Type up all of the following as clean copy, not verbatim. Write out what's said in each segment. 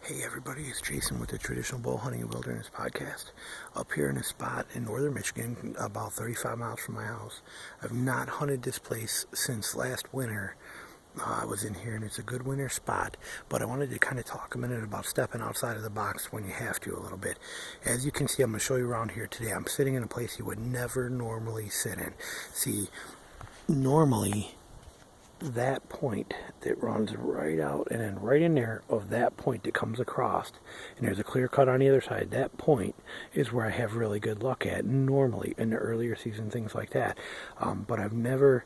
Hey everybody, it's Jason with the Traditional Bowhunting and Wilderness podcast. Up here in a spot in northern Michigan, about 35 miles from my house. I've not hunted this place since last winter. I was in here and it's a good winter spot, but I wanted to kind of talk a minute about stepping outside of the box when you have to a little bit. As you can see, I'm going to show you around here today. I'm sitting in a place you would never normally sit in. See, normally that point that runs right out and then right in there of that point that comes across and there's a clear cut on the other side, that point is where I have really good luck at normally in the earlier season, things like that. But I've never,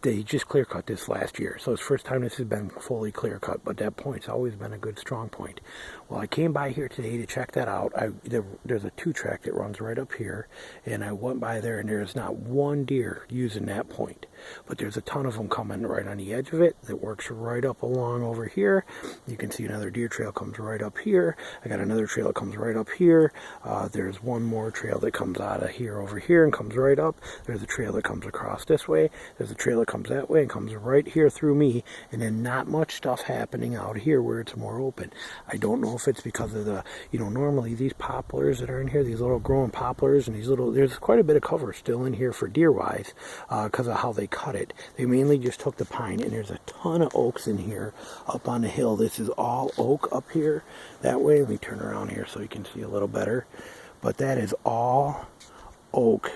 they just clear cut this last year, so it's the first time this has been fully clear cut, but that point's always been a good strong point. Well, I came by here today to check that out. There's a 2-track that runs right up here, and I went by there and there's not one deer using that point, but there's a ton of them coming right on the edge of it that works right up along over here. You can see another deer trail comes right up here. I got another trail that comes right up here. There's one more trail that comes out of here over here and comes right up. There's a trail that comes across this way. There's a trail that comes that way and comes right here through me, and then not much stuff happening out here where it's more open. I don't know if it's because of the, normally these poplars that are in here, these little growing poplars and these little, there's quite a bit of cover still in here for deer wise because of how they cut it. They mainly just took the pine, and there's a ton of oaks in here up on the hill. This is all oak up here that way. Let me turn around here so you can see a little better, but that is all oak,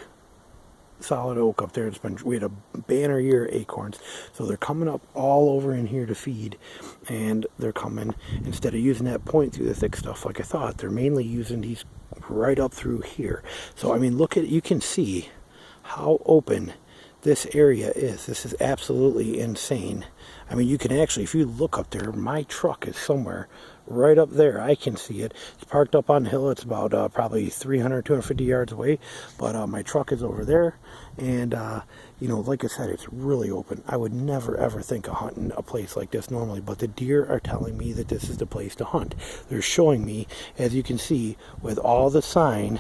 solid oak up there. We had a banner year of acorns, so they're coming up all over in here to feed, and they're coming, instead of using that point through the thick stuff like I thought, they're mainly using these right up through here. So I mean, look at, you can see how open this area is. This is absolutely insane. I mean, you can actually, if you look up there, my truck is somewhere right up there. I can see it. It's parked up on the hill. It's about probably 300, 250 yards away, but my truck is over there, and like I said, it's really open. I would never ever think of hunting a place like this normally, but the deer are telling me that this is the place to hunt. They're showing me, as you can see, with all the sign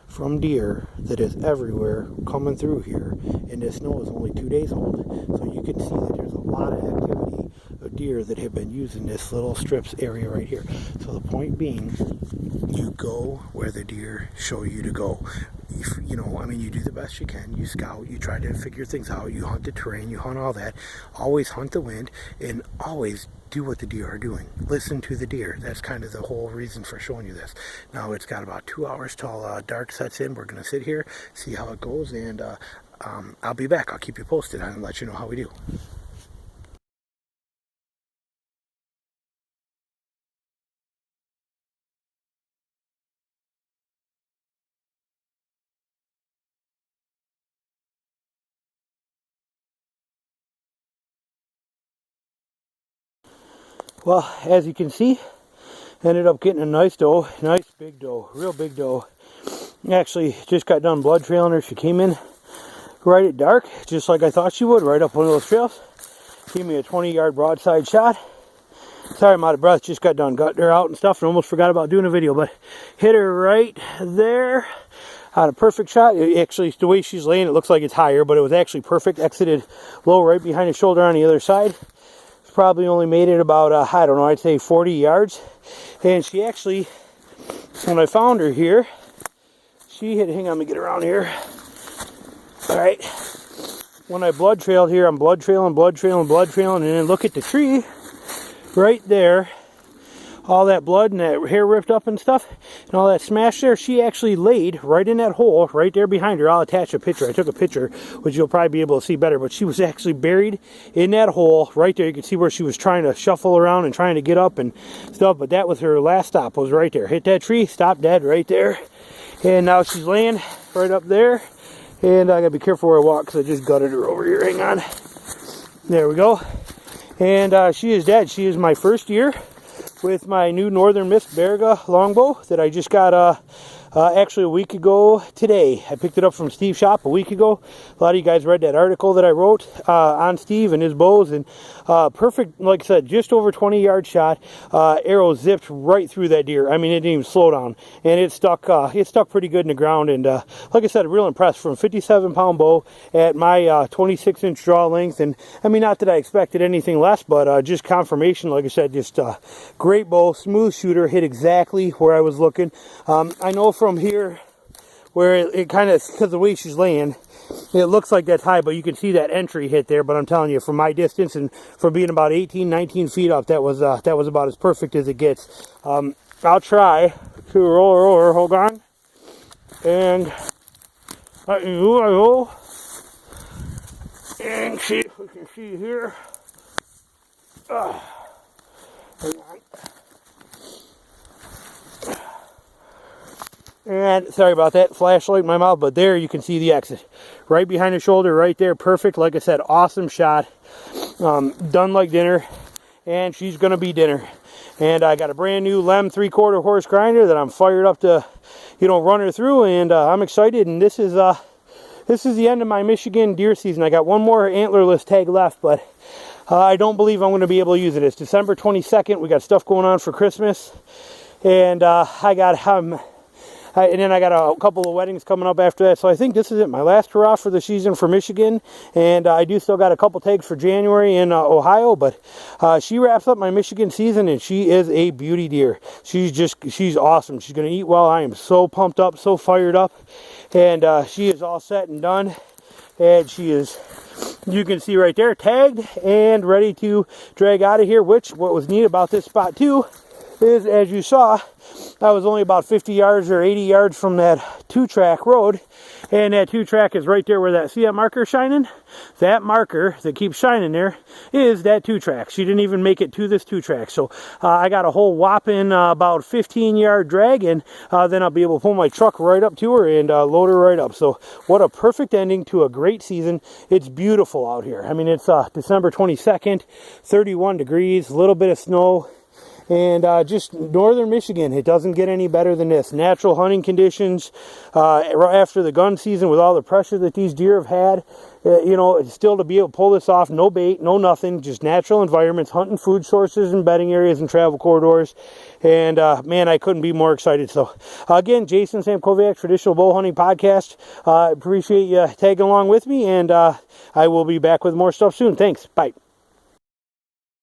from deer that is everywhere coming through here, and this snow is only 2 days old, so you can see that there's a lot of activity of deer that have been using this little strips area right here. So the point being, you go where the deer show you to go. You do the best you can. You scout, you try to figure things out, you hunt the terrain, you hunt all that. Always hunt the wind, and always do what the deer are doing. Listen to the deer. That's kind of the whole reason for showing you this. Now, it's got about 2 hours till dark sets in. We're going to sit here, see how it goes, and I'll be back. I'll keep you posted and let you know how we do. Well, as you can see, ended up getting a nice doe, nice big doe, real big doe. Actually, just got done blood trailing her. She came in right at dark, just like I thought she would, right up one of those trails. Gave me a 20-yard broadside shot. Sorry, I'm out of breath, just got done gutting her out and stuff, and almost forgot about doing a video, but hit her right there. Had a perfect shot. Actually, the way she's laying, it looks like it's higher, but it was actually perfect. Exited low right behind the shoulder on the other side. Probably only made it about, I don't know, I'd say 40 yards. And she actually, when I found her here, she had, hang on, let me get around here. Alright. When I blood trailed here, I'm blood trailing, and then look at the tree right there. All that blood and that hair ripped up and stuff, and all that smashed there. She actually laid right in that hole, right there behind her. I'll attach a picture. I took a picture, which you'll probably be able to see better, but she was actually buried in that hole right there. You can see where she was trying to shuffle around and trying to get up and stuff, but that was her last stop, was right there. Hit that tree, stopped dead right there, and now she's laying right up there, and I gotta be careful where I walk because I just gutted her over here. Hang on. There we go. And she is dead. She is my first year with my new Northern Miss Berga longbow that I just got actually a week ago today. I picked it up from Steve's shop a week ago. A lot of you guys read that article that I wrote on Steve and his bows, and perfect, like I said, just over 20-yard shot. Arrow zipped right through that deer. I mean, it didn't even slow down, and it stuck pretty good in the ground. And like I said, real impressed from 57-pound bow at my 26-inch draw length. And I mean, not that I expected anything less, but just confirmation. Like I said, just great bow, smooth shooter, hit exactly where I was looking. I know from here where it kind of, because of the way she's laying, it looks like that's high, but you can see that entry hit there. But I'm telling you, from my distance and from being about 18, 19 feet up, that was about as perfect as it gets. I'll try to roll her over. Hold on. And I roll. And see if we can see here. Hang on. And sorry about that, flashlight in my mouth, but there you can see the exit. Right behind the shoulder, right there, perfect. Like I said, awesome shot. Done like dinner, and she's going to be dinner. And I got a brand new Lem 3/4 horse grinder that I'm fired up to, run her through, and I'm excited. And this is the end of my Michigan deer season. I got one more antlerless tag left, but I don't believe I'm going to be able to use it. It's December 22nd. We got stuff going on for Christmas, and and then I got a couple of weddings coming up after that. So I think this is it, my last hurrah for the season for Michigan. And I do still got a couple tags for January in Ohio. But she wraps up my Michigan season, and she is a beauty deer. She's awesome. She's going to eat well. I am so pumped up, so fired up. And she is all set and done. And she is, you can see right there, tagged and ready to drag out of here. What was neat about this spot too is, as you saw, I was only about 50 yards or 80 yards from that 2-track road, and that 2-track is right there where see that marker shining? That marker that keeps shining there is that 2-track. She didn't even make it to this 2-track. So I got a whole whopping about 15-yard drag, and then I'll be able to pull my truck right up to her and load her right up. So what a perfect ending to a great season. It's beautiful out here. I mean, it's December 22nd, 31 degrees, a little bit of snow. And just northern Michigan, it doesn't get any better than this. Natural hunting conditions right after the gun season, with all the pressure that these deer have had. Still to be able to pull this off, no bait, no nothing, just natural environments, hunting food sources and bedding areas and travel corridors. And man, I couldn't be more excited. So again, Jason Samkoviak, Traditional Bow Hunting Podcast. Appreciate you tagging along with me, and I will be back with more stuff soon. Thanks. Bye.